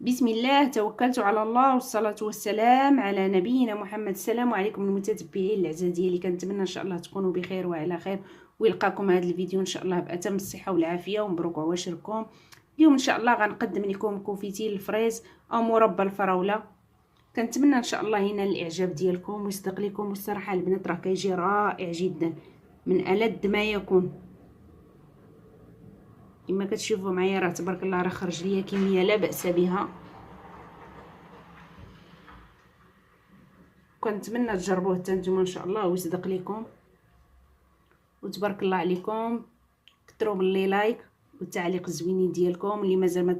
بسم الله توكلت على الله والصلاة والسلام على نبينا محمد. السلام عليكم المتتبعين الاعزاء ديالي، كنتمنى ان شاء الله تكونوا بخير وعلى خير، ويلقاكم هذا الفيديو ان شاء الله باتم الصحه والعافيه، ومبروك عواشركم. اليوم ان شاء الله غنقدم لكم كوفيتي الفريز او مربى الفراوله. كنتمنى ان شاء الله ينال الاعجاب ديالكم ويصدق لكم، والصراحه البنات راه كيجي رائع جدا من ألذ ما يكون. كما كتشوفوا معايا راه تبارك الله راه خرج ليا كميه لا باس بها. كنتمنى تجربوه حتى نتوما ان شاء الله ويصدق لكم، وتبارك الله عليكم. كثروا باللي لايك والتعليق الزوينين ديالكم. اللي مازال ما